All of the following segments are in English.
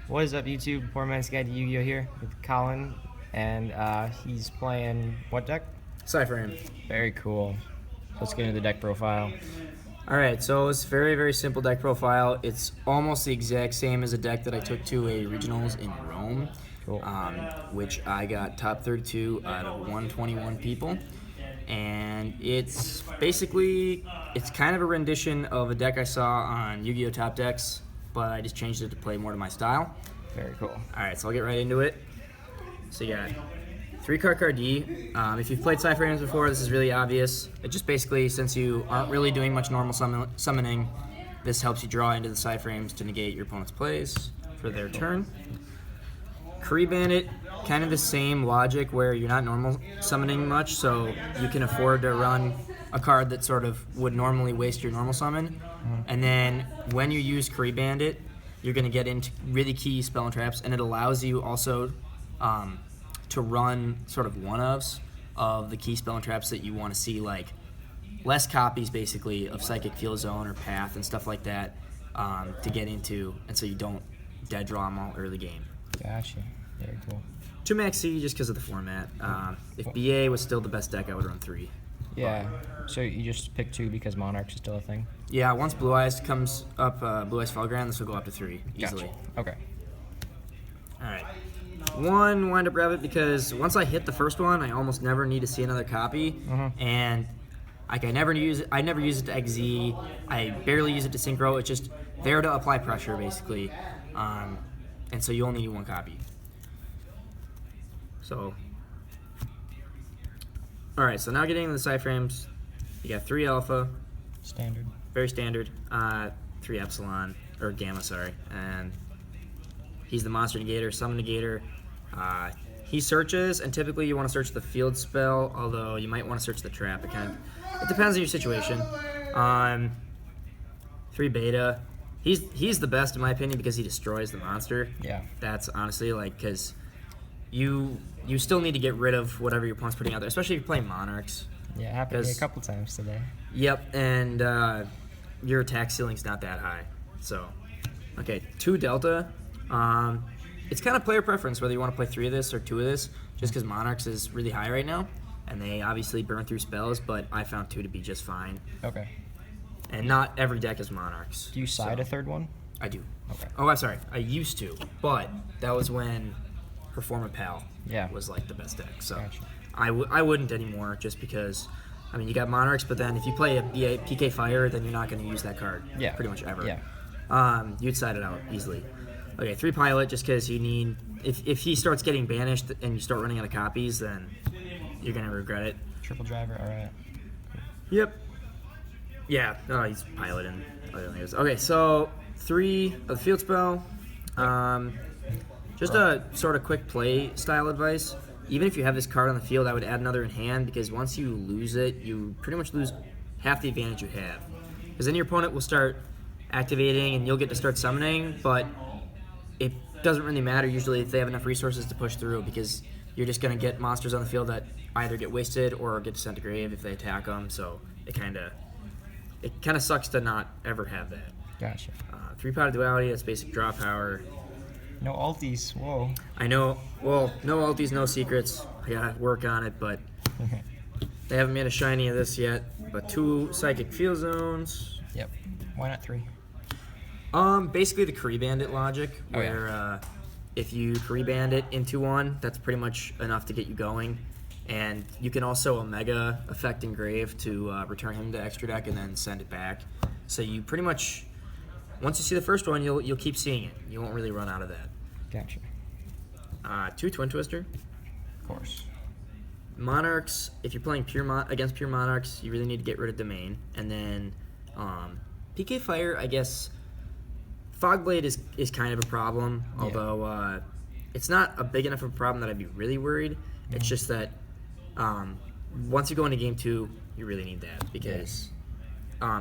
What is up, YouTube? Poor Man's Guide to Yu-Gi-Oh! Here with Colin, and he's playing what deck? Psy-Frame. Very cool. Let's get into the deck profile. Alright, so it's very, very simple deck profile. It's almost the exact same as a deck that I took to a regionals in Rome, Cool. which I got top 32 out of 121 people. And it's basically, it's kind of a rendition of a deck I saw on Yu-Gi-Oh! Top Decks, but I just changed it to play more to my style. Very cool. Alright, so I'll get right into it. So you got 3-card Card-D. If you've played Psy-Frames before, this is really obvious. It just basically, since you aren't really doing much normal summoning, this helps you draw into the Psy-Frames to negate your opponent's plays for their turn. Bandit, kind of the same logic where you're not normal summoning much, so you can afford to run a card that sort of would normally waste your normal summon. And then when you use Bandit, you're going to get into really key spell and traps, and it allows you also to run sort of one-ofs of the key spell and traps that you want to see, like less copies basically of Psychic Field Zone or Path and stuff like that to get into, and so you don't dead draw them all early game. Gotcha. Very cool. 2 max C just because of the format. If BA was still the best deck, I would run 3. Yeah. So you just pick 2 because Monarchs is still a thing? Yeah, once Blue Eyes comes up, Blue Eyes Fallground, this will go up to 3 easily. Gotcha. Okay. Alright. 1 Wind Up Rabbit because once I hit the first one, I almost never need to see another copy. And like I never use it to XZ. I barely use it to synchro. It's just there to apply pressure basically. And so you only need 1 copy. So, alright, so now getting into the Psy-Frames, you got 3 Alpha, Standard. very standard, 3 Epsilon, or Gamma, sorry, and he's the Monster Negator, Summon Negator. He searches, and typically you want to search the field spell, although you might want to search the trap. It depends on your situation. 3 Beta, he's the best in my opinion because he destroys the monster. Yeah. That's honestly like, because you still need to get rid of whatever your opponent's putting out there, especially if you're playing Monarchs. Yeah, it happened to me a couple times today. Yep, and your attack ceiling's not that high. So, okay, 2 Delta. It's kind of player preference whether you want to play 3 of this or 2 of this, just because Monarchs is really high right now, and they obviously burn through spells, but I found 2 to be just fine. Okay. And not every deck is Monarchs. Do you side a third one? I do. Okay. Oh, I'm sorry. I used to, but that was when Performant Pal was like the best deck. So Gotcha. I wouldn't anymore just because, I mean, you got Monarchs, but then if you play a PK Fire, then you're not going to use that card pretty much ever. Yeah. You'd side it out easily. Okay, 3 Pilot just because you need, if he starts getting banished and you start running out of copies, then you're going to regret it. Triple driver, alright. Yep. Yeah, no, he's piloting other things. Okay, so 3 of the field spell. Just a sort of quick play style advice. Even if you have this card on the field, I would add another in hand because once you lose it, you pretty much lose half the advantage you have. Because then your opponent will start activating and you'll get to start summoning, but it doesn't really matter usually if they have enough resources to push through because you're just going to get monsters on the field that either get wasted or get sent to grave if they attack them, so it kind of sucks to not ever have that. Gotcha. 3-Pot Duality, that's basic draw power. No alties, whoa. I know, well, no alties, no secrets. I gotta work on it, but they haven't made a shiny of this yet. But 2 Psychic Field Zones. Yep. Why not 3? Basically the Bandit logic, where if you Bandit into 1, that's pretty much enough to get you going. And you can also Omega effect Engrave to return him to extra deck and then send it back. So you pretty much, once you see the first one, you'll keep seeing it. You won't really run out of that. Gotcha. 2 Twin Twister. Of course. Monarchs, if you're playing against pure Monarchs, you really need to get rid of Domain. And then PK Fire, I guess, Fogblade is kind of a problem, although it's not a big enough of a problem that I'd be really worried. It's just that once you go into game 2, you really need that because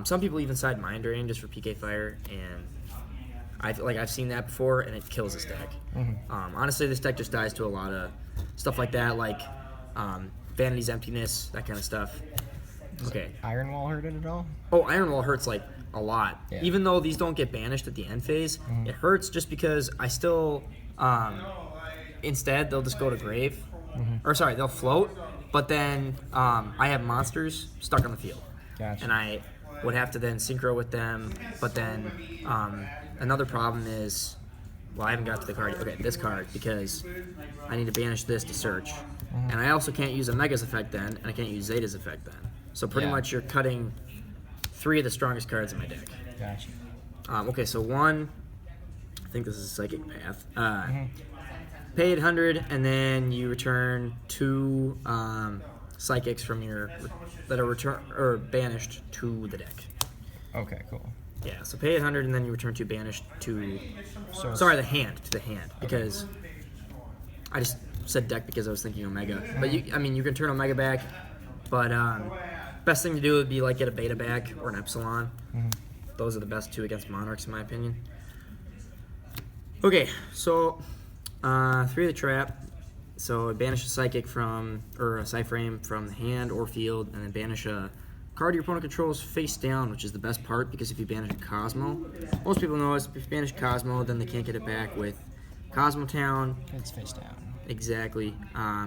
some people even side Mind Drain just for PK Fire, and I've seen that before, and it kills this deck. Honestly, this deck just dies to a lot of stuff like that, like Vanity's Emptiness, that kind of stuff. Okay. Iron Wall hurt it at all? Oh, Iron Wall hurts like a lot. Yeah. Even though these don't get banished at the end phase, it hurts just because I still, instead they'll just go to grave, or sorry, they'll float, but then I have monsters stuck on the field, Gotcha. and I would have to then synchro with them. But then another problem is, well, I haven't got to the card yet. Okay, this card, because I need to banish this to search, and I also can't use Omega's effect then, and I can't use Zeta's effect then. So pretty Yeah. much you're cutting 3 of the strongest cards in my deck. Gotcha. Okay, so 1, I think this is a Psychic Path. Pay 800, and then you return 2 Psychics from your that are banished to the deck. Okay, cool. Yeah, so pay 800, and then you return 2 banished to. So Sorry, the hand because I just said deck because I was thinking Omega. But you can turn Omega back, but best thing to do would be like get a Beta back or an Epsilon. Those are the best 2 against Monarchs in my opinion. Okay, so 3 of the trap. So I banish a Psychic or a Psy-Frame from the hand or field, and then banish a card your opponent controls face down, which is the best part because if you banish a Cosmo, most people know if you banish Cosmo, then they can't get it back with Cosmo Town. it's face down. Exactly.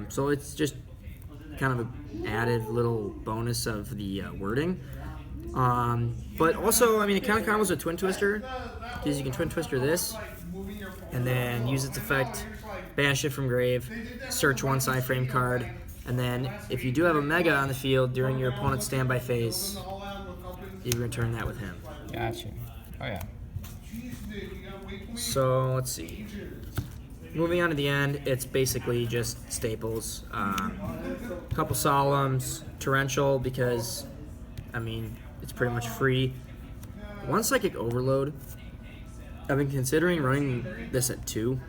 So it's just kind of an added little bonus of the wording. But also, it kind of combos with Twin Twister because you can Twin Twister this and then use its effect, banish it from grave, search 1 Psy-Frame card, and then if you do have a Mega on the field during your opponent's standby phase, you return that with him. Gotcha. Oh yeah. So let's see. Moving on to the end, it's basically just staples. Couple Solemns, Torrential because, it's pretty much free. 1 Psychic Overload. I've been considering running this at 2,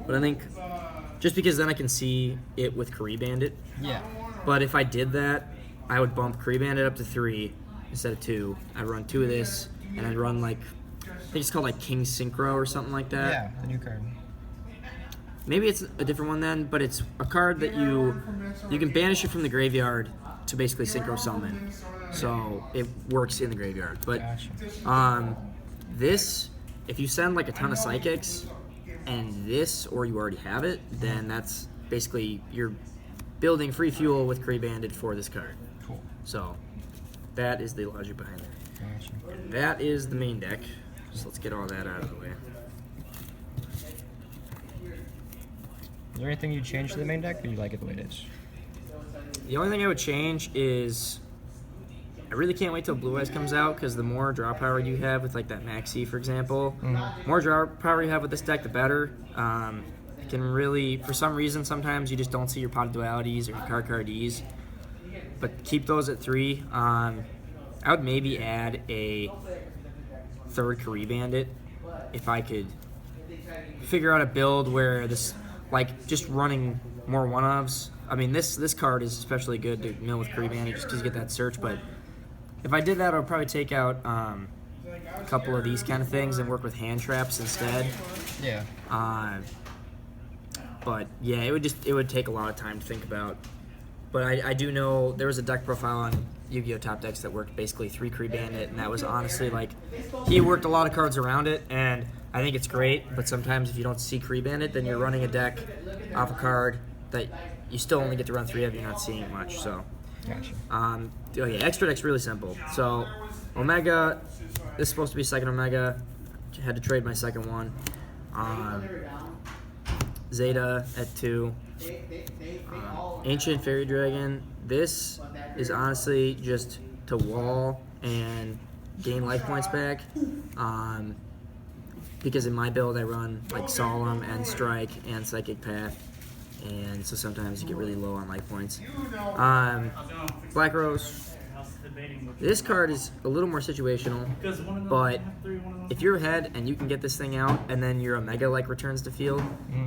but I think just because then I can see it with Kree Bandit. Yeah. But if I did that, I would bump Kree Bandit up to 3 instead of 2. I'd run 2 of this, and I'd run I think it's called King Synchro or something like that. Yeah, the new card. Maybe it's a different one then, but it's a card that you can banish it from the graveyard to basically synchro summon. So it works in the graveyard. But Gotcha. this, if you send a ton of Psychics and this, or you already have it, then that's basically you're building free fuel with Kree Bandit for this card. Cool. So that is the logic behind that. Gotcha. And that is the main deck. So let's get all that out of the way. Is there anything you'd change to the main deck, or you like it the way it is? The only thing I would change is I really can't wait till Blue Eyes comes out because the more draw power you have with that Maxi, for example, more draw power you have with this deck, the better. It can really, for some reason, sometimes you just don't see your pot of dualities or your card-Ds, but keep those at 3. I would maybe add a 3rd Kree Bandit if I could figure out a build where this, just running more one-ofs. This card is especially good to mill with Kree Bandit just because you get that search, but if I did that, I would probably take out a couple of these kind of things and work with hand traps instead. Yeah. But yeah, it would take a lot of time to think about. But I do know there was a deck profile on Yu-Gi-Oh! Top Decks that worked basically 3 Kree Bandit, and that was honestly he worked a lot of cards around it, and I think it's great. But sometimes if you don't see Kree Bandit, then you're running a deck off a card that you still only get to run 3 of. You're not seeing it much, so. Gotcha. Extra deck's really simple. So, Omega, this is supposed to be second Omega. Had to trade my second one. Zeta at 2. Ancient Fairy Dragon. This is honestly just to wall and gain life points back. Because in my build I run Solemn and Strike and Psychic Path. And so sometimes you get really low on life points. Black Rose. This card is a little more situational, but if you're ahead and you can get this thing out, and then your Omega returns to field,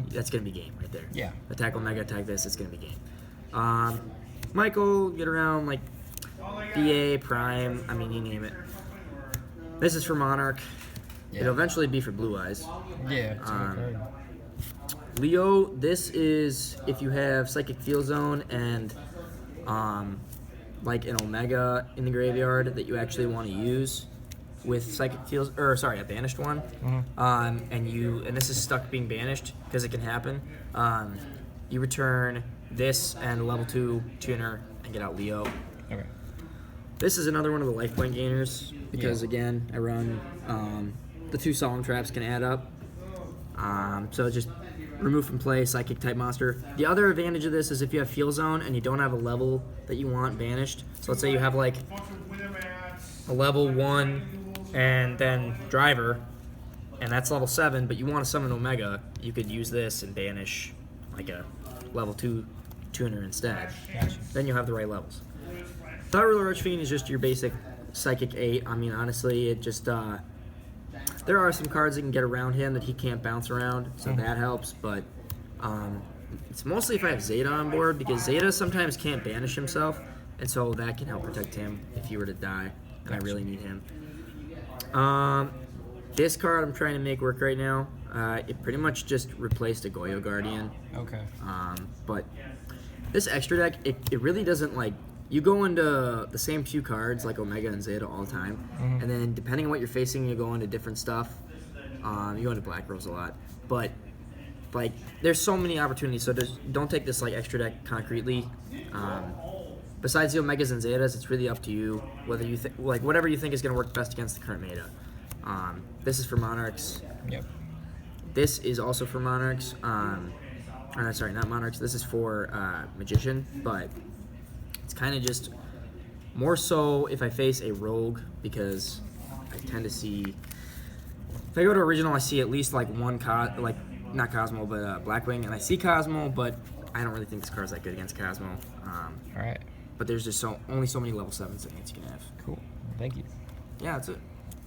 that's gonna be game right there. Yeah. Attack Omega, attack this, it's gonna be game. Michael, get around BA, Prime, you name it. This is for Monarch. Yeah. It'll eventually be for Blue Eyes. Yeah. It's a good card. Leo, this is if you have Psychic Field Zone and an Omega in the graveyard that you actually want to use. with Psychic Fields, a banished one, and this is stuck being banished because it can happen. You return this and a level 2 tuner and get out Leo. Okay. This is another one of the life point gainers because again, I run the 2 solemn traps can add up. So just remove from play psychic type monster. The other advantage of this is if you have Feel Zone and you don't have a level that you want banished. So let's say you have like a level 1 and then Driver, and that's level 7, but you want to summon Omega, you could use this and banish like a level 2 tuner instead. Gotcha. Then you'll have the right levels. Thought Ruler Archfiend is just your basic Psychic 8. I mean, honestly, it just there are some cards that can get around him that he can't bounce around, so that helps. But it's mostly if I have Zeta on board, because Zeta sometimes can't banish himself, and so that can help protect him if he were to die, and I really need him. This card I'm trying to make work right now. It pretty much just replaced a Yugioh Guardian. Okay. But this extra deck, it really doesn't like. You go into the same few cards like Omega and Zeta all the time, and then depending on what you're facing, you go into different stuff. You go into Black Rose a lot, but like there's so many opportunities. So don't take this like extra deck concretely. Besides the Omegas and Zetas, it's really up to you whether you like whatever you think is going to work best against the current meta. This is for Monarchs. Yep. This is also for Monarchs. Sorry, not Monarchs. This is for Magician, but it's kind of just more so if I face a rogue, because I tend to see, if I go to original, I see at least like one not Cosmo, but Blackwing, and I see Cosmo, but I don't really think this card's that good against Cosmo. All right. But there's just only so many level 7s that Nancy can have. Cool. Thank you. Yeah, that's it.